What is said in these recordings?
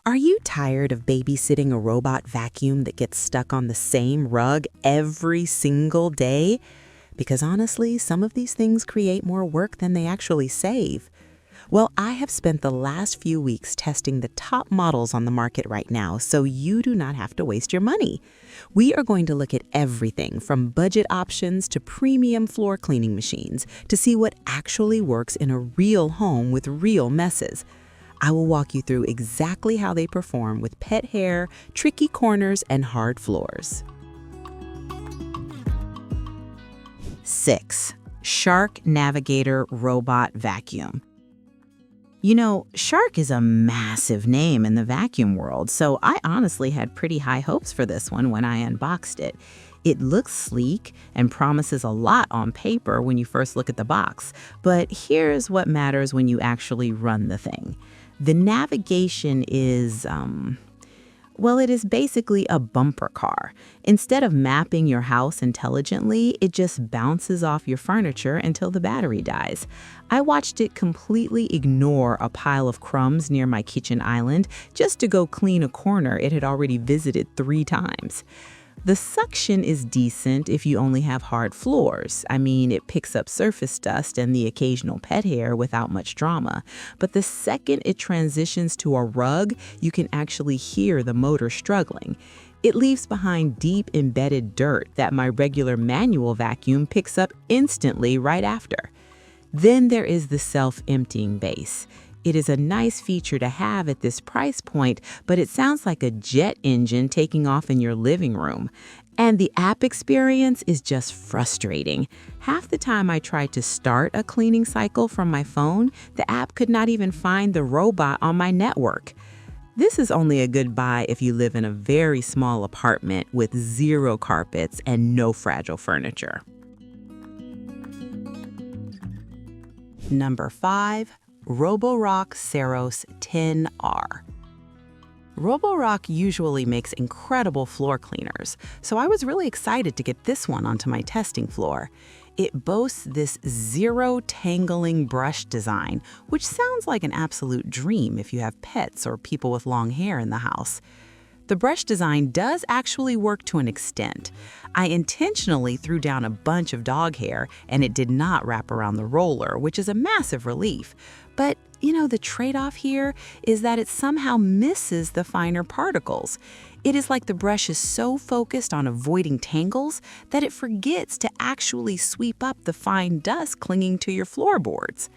Are you tired of babysitting a robot vacuum that gets stuck on the same rug every single day? Because honestly, some of these things create more work than they actually save. Well, I have spent the last few weeks testing the top models on the market right now, so you do not have to waste your money. We are going to look at everything from budget options to premium floor cleaning machines to see what actually works in a real home with real messes. I will walk you through exactly how they perform with pet hair, tricky corners, and hard floors. 6. Shark Navigator Robot Vacuum. You know, Shark is a massive name in the vacuum world, so I honestly had pretty high hopes for this one when I unboxed it. It looks sleek and promises a lot on paper when you first look at the box, but here's what matters when you actually run the thing. The navigation is, it is basically a bumper car. Instead of mapping your house intelligently, it just bounces off your furniture until the battery dies. I watched it completely ignore a pile of crumbs near my kitchen island just to go clean a corner it had already visited 3 times. The suction is decent if you only have hard floors. I mean, it picks up surface dust and the occasional pet hair without much drama. But the second it transitions to a rug, you can actually hear the motor struggling. It leaves behind deep embedded dirt that my regular manual vacuum picks up instantly right after. Then there is the self-emptying base. It is a nice feature to have at this price point, but it sounds like a jet engine taking off in your living room. And the app experience is just frustrating. Half the time I tried to start a cleaning cycle from my phone, the app could not even find the robot on my network. This is only a good buy if you live in a very small apartment with 0 carpets and no fragile furniture. Number 5. Roborock Saros 10R. Roborock usually makes incredible floor cleaners, so I was really excited to get this one onto my testing floor. It boasts this zero tangling brush design, which sounds like an absolute dream if you have pets or people with long hair in the house. The brush design does actually work to an extent. I intentionally threw down a bunch of dog hair and it did not wrap around the roller, which is a massive relief. But, the trade-off here is that it somehow misses the finer particles. It is like the brush is so focused on avoiding tangles that it forgets to actually sweep up the fine dust clinging to your floorboards.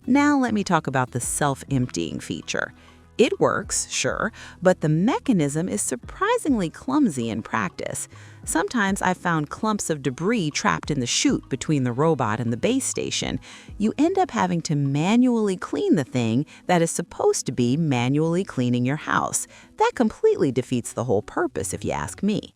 Now let me talk about the self-emptying feature. It works, sure, but the mechanism is surprisingly clumsy in practice. Sometimes I've found clumps of debris trapped in the chute between the robot and the base station. You end up having to manually clean the thing that is supposed to be manually cleaning your house. That completely defeats the whole purpose, if you ask me.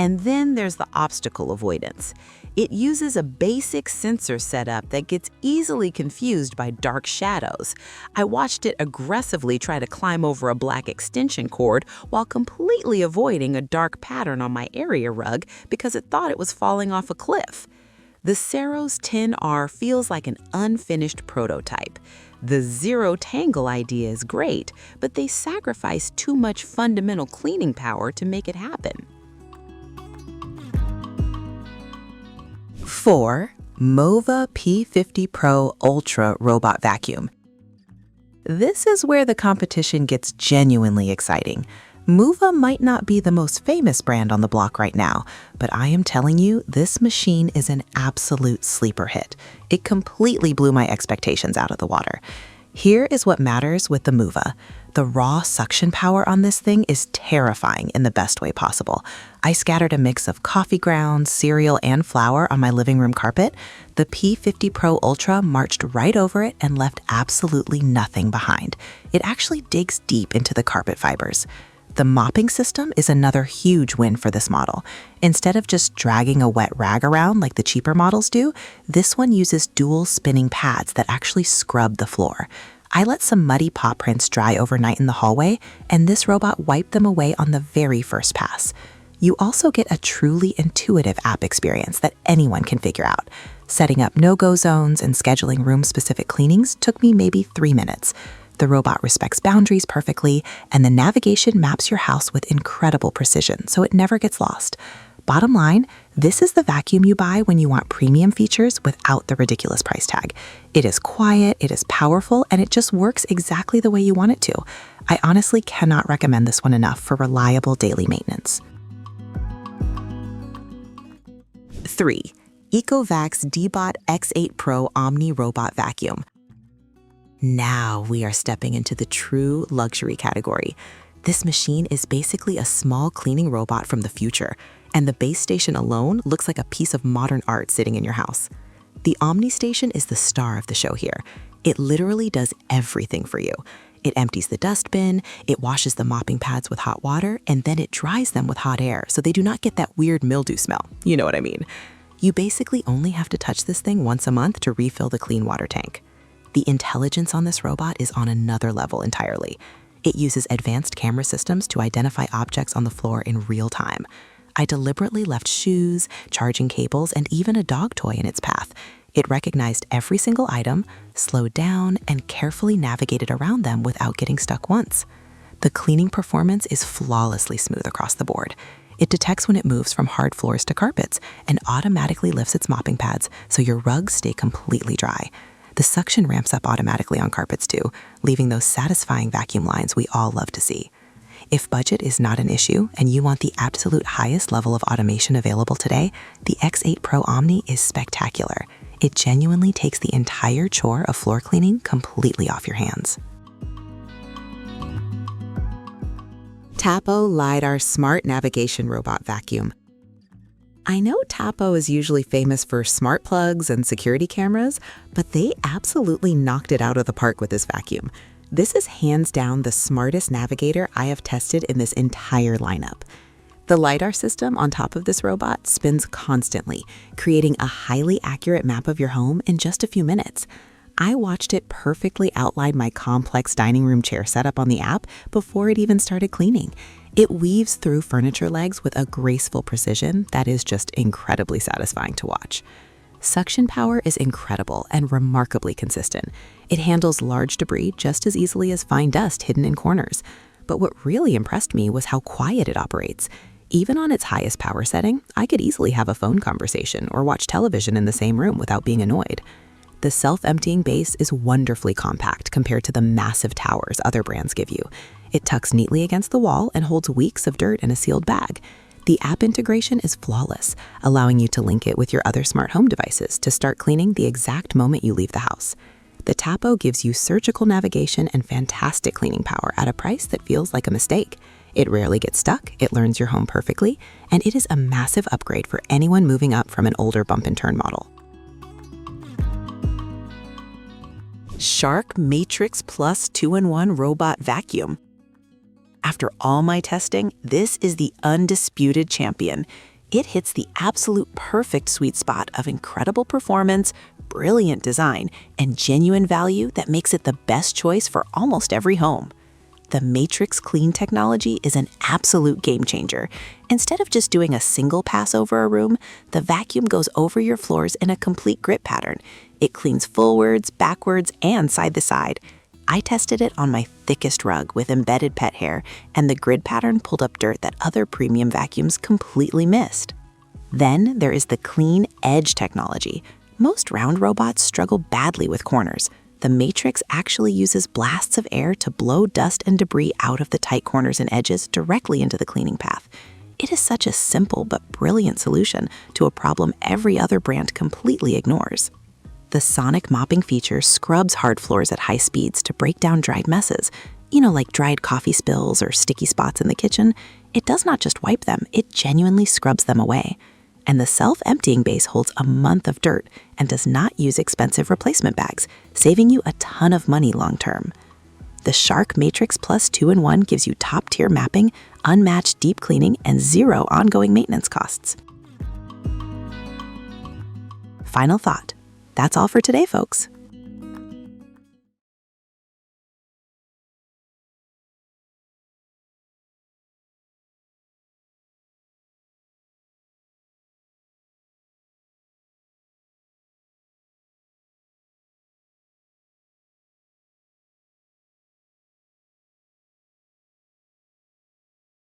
And then there's the obstacle avoidance. It uses a basic sensor setup that gets easily confused by dark shadows. I watched it aggressively try to climb over a black extension cord while completely avoiding a dark pattern on my area rug because it thought it was falling off a cliff. The Saros 10R feels like an unfinished prototype. The zero tangle idea is great, but they sacrifice too much fundamental cleaning power to make it happen. 4. Mova P50 Pro Ultra Robot Vacuum. This is where the competition gets genuinely exciting. Mova might not be the most famous brand on the block right now, but I am telling you, this machine is an absolute sleeper hit. It completely blew my expectations out of the water. Here is what matters with the Mova. The raw suction power on this thing is terrifying in the best way possible. I scattered a mix of coffee grounds, cereal, and flour on my living room carpet. The P50 Pro Ultra marched right over it and left absolutely nothing behind. It actually digs deep into the carpet fibers. The mopping system is another huge win for this model. Instead of just dragging a wet rag around like the cheaper models do, this one uses dual spinning pads that actually scrub the floor. I let some muddy paw prints dry overnight in the hallway, and this robot wiped them away on the very first pass. You also get a truly intuitive app experience that anyone can figure out. Setting up no-go zones and scheduling room-specific cleanings took me maybe 3 minutes. The robot respects boundaries perfectly, and the navigation maps your house with incredible precision, so it never gets lost. Bottom line, this is the vacuum you buy when you want premium features without the ridiculous price tag. It is quiet, it is powerful, and it just works exactly the way you want it to. I honestly cannot recommend this one enough for reliable daily maintenance. 3. ECOVACS DEEBOT X8 Pro OMNI Robot Vacuum. Now we are stepping into the true luxury category. This machine is basically a small cleaning robot from the future, and the base station alone looks like a piece of modern art sitting in your house. The OMNI station is the star of the show here. It literally does everything for you. It empties the dustbin, it washes the mopping pads with hot water, and then it dries them with hot air so they do not get that weird mildew smell. You know what I mean. You basically only have to touch this thing once a month to refill the clean water tank. The intelligence on this robot is on another level entirely. It uses advanced camera systems to identify objects on the floor in real time. I deliberately left shoes, charging cables, and even a dog toy in its path. It recognized every single item, slowed down, and carefully navigated around them without getting stuck once. The cleaning performance is flawlessly smooth across the board. It detects when it moves from hard floors to carpets and automatically lifts its mopping pads so your rugs stay completely dry. The suction ramps up automatically on carpets too, leaving those satisfying vacuum lines we all love to see. If budget is not an issue and you want the absolute highest level of automation available today, the X8 Pro OMNI is spectacular. It genuinely takes the entire chore of floor cleaning completely off your hands. Tapo LiDAR Smart Navigation Robot Vacuum. I know Tapo is usually famous for smart plugs and security cameras, but they absolutely knocked it out of the park with this vacuum. This is hands down the smartest navigator I have tested in this entire lineup. The LiDAR system on top of this robot spins constantly, creating a highly accurate map of your home in just a few minutes. I watched it perfectly outline my complex dining room chair setup on the app before it even started cleaning. It weaves through furniture legs with a graceful precision that is just incredibly satisfying to watch. Suction power is incredible and remarkably consistent. It handles large debris just as easily as fine dust hidden in corners. But what really impressed me was how quiet it operates. Even on its highest power setting, I could easily have a phone conversation or watch television in the same room without being annoyed. The self-emptying base is wonderfully compact compared to the massive towers other brands give you. It tucks neatly against the wall and holds weeks of dirt in a sealed bag. The app integration is flawless, allowing you to link it with your other smart home devices to start cleaning the exact moment you leave the house. The Tapo gives you surgical navigation and fantastic cleaning power at a price that feels like a mistake. It rarely gets stuck, it learns your home perfectly, and it is a massive upgrade for anyone moving up from an older bump-and-turn model. Shark Matrix Plus 2-in-1 Robot Vacuum. After all my testing, this is the undisputed champion. It hits the absolute perfect sweet spot of incredible performance, brilliant design, and genuine value that makes it the best choice for almost every home. The Matrix Clean technology is an absolute game changer. Instead of just doing a single pass over a room, the vacuum goes over your floors in a complete grip pattern. It cleans forwards, backwards, and side to side. I tested it on my thickest rug with embedded pet hair, and the grid pattern pulled up dirt that other premium vacuums completely missed. Then there is the Clean Edge technology. Most round robots struggle badly with corners. The Matrix actually uses blasts of air to blow dust and debris out of the tight corners and edges directly into the cleaning path. It is such a simple but brilliant solution to a problem every other brand completely ignores. The sonic mopping feature scrubs hard floors at high speeds to break down dried messes. You know, like dried coffee spills or sticky spots in the kitchen. It does not just wipe them, it genuinely scrubs them away. And the self-emptying base holds a month of dirt and does not use expensive replacement bags, saving you a ton of money long-term. The Shark Matrix Plus 2-in-1 gives you top-tier mapping, unmatched deep cleaning, and zero ongoing maintenance costs. Final thought. That's all for today, folks.